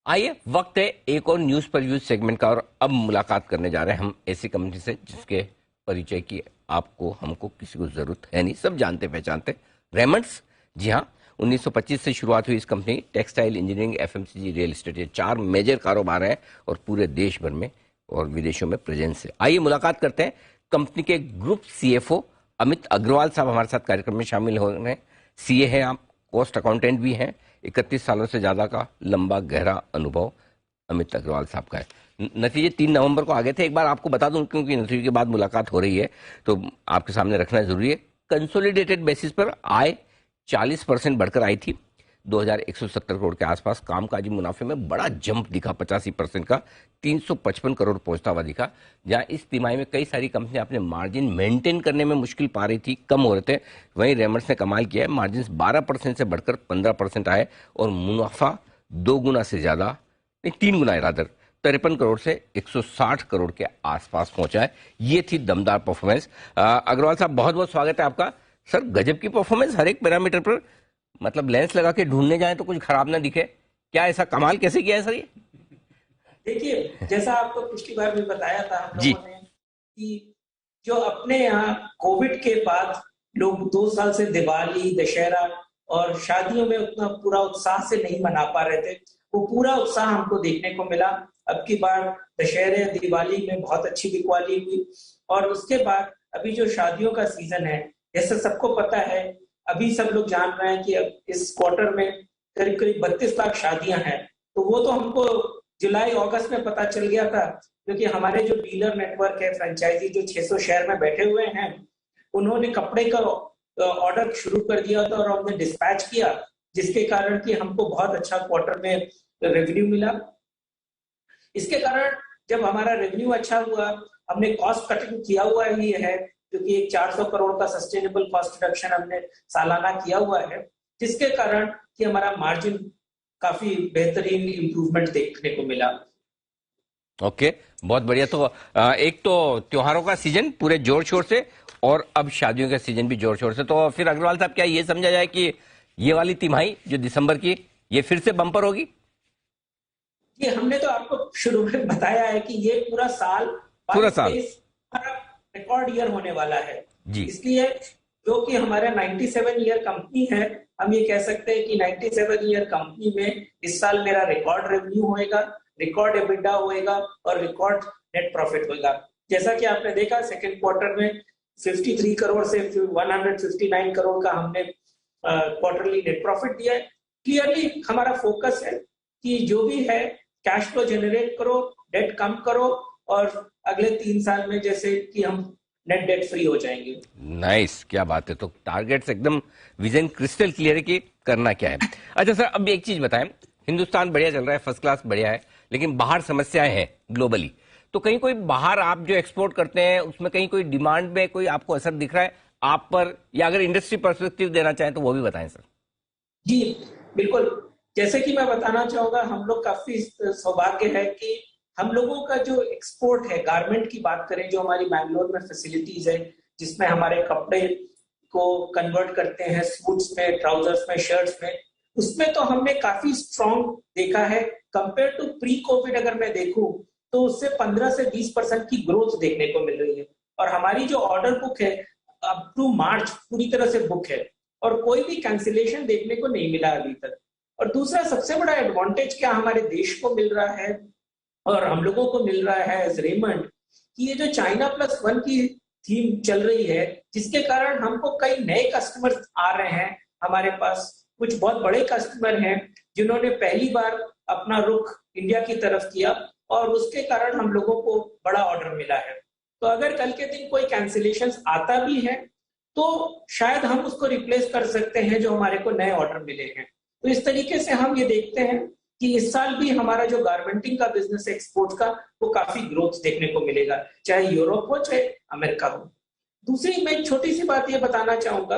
आइए वक्त है एक और न्यूज पर व्यूज सेगमेंट का, और अब मुलाकात करने जा रहे हैं हम ऐसी कंपनी से जिसके परिचय की आपको हमको किसी को जरूरत है नहीं, सब जानते पहचानते। रेमंड्स। जी हाँ, 1925 से शुरुआत हुई इस company. Textile, engineering, FMCG, real estate, ये 4 मेजर कारोबार हैं और पूरे देश भर में और विदेशों में प्रेजेंस है। आइए मुलाकात करते हैं कंपनी के ग्रुप सीएफओ अमित अग्रवाल साहब हमारे साथ कार्यक्रम में शामिल हो रहे हैं। सीए हैं आप, कॉस्ट अकाउंटेंट भी हैं, 31 सालों से ज्यादा का लंबा गहरा अनुभव अमित अग्रवाल साहब का है। नतीजे 3 नवंबर को आ गए थे। एक बार आपको बता दूं, क्योंकि नतीजे के बाद मुलाकात हो रही है तो आपके सामने रखना जरूरी है। कंसोलिडेटेड बेसिस पर आय 40% बढ़कर आई थी, 2170 करोड़ के आसपास। कामकाजी मुनाफे में बड़ा जंप दिखा, 85% का 355 करोड़ पहुंचता हुआ दिखा। जहां इस तिमाही में कई सारी कंपनियां अपने मार्जिन मेंटेन करने में मुश्किल पा रही थी, कम हो रहे थे, वहीं रेमंड्स ने कमाल किया है। मार्जिन 12% से बढ़कर 15% आए और मुनाफा 2 गुना से ज्यादा, नहीं 3 गुना रादर, 53 करोड़ से 160 करोड़ के आसपास पहुंचा है। ये थी दमदार परफॉर्मेंस। अग्रवाल साहब, बहुत बहुत स्वागत है आपका। सर, गजब की परफॉर्मेंस हर एक पैरामीटर पर, मतलब लेंस लगा के ढूंढने जाए तो कुछ खराब ना दिखे। क्या ऐसा कमाल कैसे किया है सर ये? देखिए, जैसा आपको पिछली बार भी बताया था हम जी। लोगों ने कि जो अपने यहाँ कोविड के बाद लोग 2 साल से दिवाली, दशहरा और शादियों में उतना पूरा उत्साह से नहीं मना पा रहे थे, वो पूरा उत्साह हमको देखने को मिला। अब की बार दशहरे, दिवाली में बहुत अच्छी बिकवाली हुई। और उसके बाद अभी जो शादियों का सीजन है, जैसे सबको पता है, अभी सब लोग जान रहे हैं कि अब इस क्वार्टर में करीब करीब 32 लाख शादियां हैं। तो वो तो हमको जुलाई अगस्त में पता चल गया था, क्योंकि हमारे जो डीलर नेटवर्क है, फ्रेंचाइजी जो 600 शहर में बैठे हुए हैं, उन्होंने कपड़े का ऑर्डर शुरू कर दिया था और हमने डिस्पैच किया, जिसके कारण कि हमको बहुत अच्छा क्वार्टर में रेवेन्यू मिला। इसके कारण जब हमारा रेवेन्यू अच्छा हुआ, हमने कॉस्ट कटिंग किया हुआ ही है, क्योंकि एक 400 करोड़ का सस्टेनेबल कॉस्ट रिडक्शन हमने सालाना किया हुआ है, जिसके कारण कि हमारा मार्जिन काफी बेहतरीन इंप्रूवमेंट देखने को मिला। ओके, बहुत बढ़िया। तो एक तो त्योहारों का सीजन पूरे जोर शोर से, और अब शादियों का सीजन भी जोर शोर से। तो फिर अग्रवाल साहब, क्या ये समझा जाए कि ये वाली तिमाही जो दिसंबर की, ये फिर से बम्पर होगी? ये हमने तो आपको शुरू में बताया है कि ये पूरा साल पूरा साल हमारा रिकॉर्ड ईयर होने वाला है। जी। इसलिए जो कि हमारा 97 ईयर कंपनी है, हम ये कह सकते हैं कि 97 ईयर कंपनी में इस साल मेरा रिकॉर्ड रेवेन्यू होएगा, रिकॉर्ड एबिटा होएगा और रिकॉर्ड नेट प्रॉफिट होएगा। जैसा कि आपने देखा, सेकंड क्वार्टर में 53 करोड़ से 159 करोड़ का हमने क्वार्टरली नेट प्रॉफिट दिया है। क्लियरली हमारा फोकस है कि जो भी है कैश फ्लो जनरेट करो, डेट कम करो, और अगले 3 साल में जैसे कि हम नेट डेट फ्री हो जाएंगे। नाइस, क्या बात है। तो टारगेट्स एकदम, विजन क्रिस्टल क्लियर है कि करना क्या है। अच्छा सर, अब एक चीज बताएं, हिंदुस्तान बढ़िया चल रहा है, फर्स्ट क्लास बढ़िया है, लेकिन बाहर समस्याएं हैं ग्लोबली। तो कहीं कोई बाहर आप जो एक्सपोर्ट करते हैं उसमें कहीं कोई डिमांड में कोई आपको असर दिख रहा है आप पर, या अगर इंडस्ट्री पर्सपेक्टिव देना चाहें तो वो भी बताएं सर। जी बिल्कुल। जैसे कि मैं बताना चाहूंगा, हम लोग काफी सौभाग्य है कि हम लोगों का जो एक्सपोर्ट है, गारमेंट की बात करें, जो हमारी बैंगलोर में फैसिलिटीज है, जिसमें हमारे कपड़े को कन्वर्ट करते हैं सूट्स में, ट्राउजर्स में, शर्ट्स में, उसमें तो हमने काफी स्ट्रॉन्ग देखा है। कंपेयर टू प्री कोविड अगर मैं देखूं, तो उससे 15 से 20% की ग्रोथ देखने को मिल रही है। और हमारी जो ऑर्डर बुक है अप टू मार्च पूरी तरह से बुक है, और कोई भी कैंसिलेशन देखने को नहीं मिला अभी तक। और दूसरा सबसे बड़ा एडवांटेज क्या हमारे देश को मिल रहा है और हम लोगों को मिल रहा है एज रेमंड, कि ये जो चाइना प्लस वन की थीम चल रही है, जिसके कारण हमको कई नए कस्टमर्स आ रहे हैं हमारे पास। कुछ बहुत बड़े कस्टमर हैं जिन्होंने पहली बार अपना रुख इंडिया की तरफ किया, और उसके कारण हम लोगों को बड़ा ऑर्डर मिला है। तो अगर कल के दिन कोई कैंसिलेशन आता भी है, तो शायद हम उसको रिप्लेस कर सकते हैं जो हमारे को नए ऑर्डर मिले हैं। तो इस तरीके से हम ये देखते हैं कि इस साल भी हमारा जो गारमेंटिंग का बिजनेस है एक्सपोर्ट का, वो काफी ग्रोथ देखने को मिलेगा, चाहे यूरोप हो चाहे अमेरिका हो। दूसरी मैं छोटी सी बात ये बताना चाहूंगा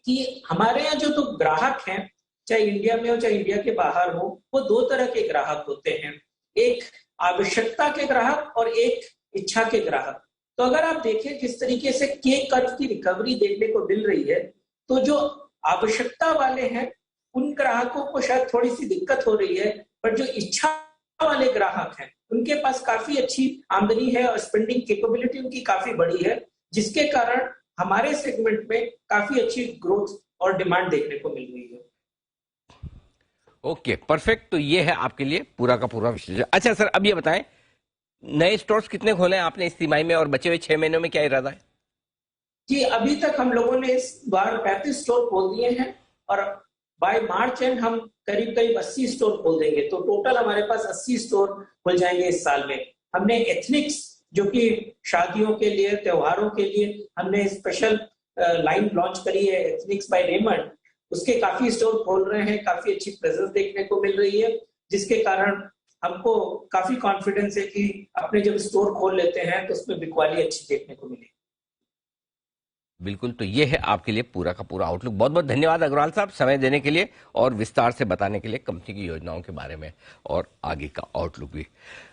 कि हमारे यहाँ जो तो ग्राहक हैं, चाहे इंडिया में हो चाहे इंडिया के बाहर हो, वो 2 तरह के ग्राहक होते हैं। एक आवश्यकता के ग्राहक और एक इच्छा के ग्राहक। तो अगर आप देखें किस तरीके से के कर्व की रिकवरी देखने को मिल रही है, तो जो आवश्यकता वाले हैं उन ग्राहकों को शायद थोड़ी सी दिक्कत हो रही है, पर जो इच्छा वाले ग्राहक हैं उनके पास काफी अच्छी आमदनी है और स्पेंडिंग कैपेबिलिटी उनकी काफी बड़ी है, जिसके कारण हमारे सेगमेंट में काफी अच्छी ग्रोथ और डिमांड देखने को मिल रही है। Okay, perfect. तो ये है आपके लिए पूरा का पूरा विश्लेषण। अच्छा सर, अब ये बताएं, नए स्टोर्स कितने खोले हैं आपने इस तिमाही में, और बचे हुए 6 महीनों में क्या इरादा है? जी, अभी तक हम लोगों ने इस बार 35 स्टोर खोल दिए हैं और बाय मार्च एंड हम करीब करीब 80 स्टोर खोल देंगे, तो टोटल हमारे पास 80 स्टोर खुल जाएंगे इस साल में। हमने एथनिक्स, जो कि शादियों के लिए, त्योहारों के लिए हमने स्पेशल लाइन लॉन्च करी है, एथनिक्स बाय रेमंड, उसके काफी स्टोर खोल रहे हैं, काफी अच्छी प्रेजेंस देखने को मिल रही है, जिसके कारण हमको काफी कॉन्फिडेंस है कि अपने जब स्टोर खोल लेते हैं तो उसमें बिकवाली अच्छी देखने को मिलेगी। बिल्कुल। तो ये है आपके लिए पूरा का पूरा आउटलुक। बहुत बहुत धन्यवाद अग्रवाल साहब, समय देने के लिए और विस्तार से बताने के लिए कंपनी की योजनाओं के बारे में और आगे का आउटलुक भी।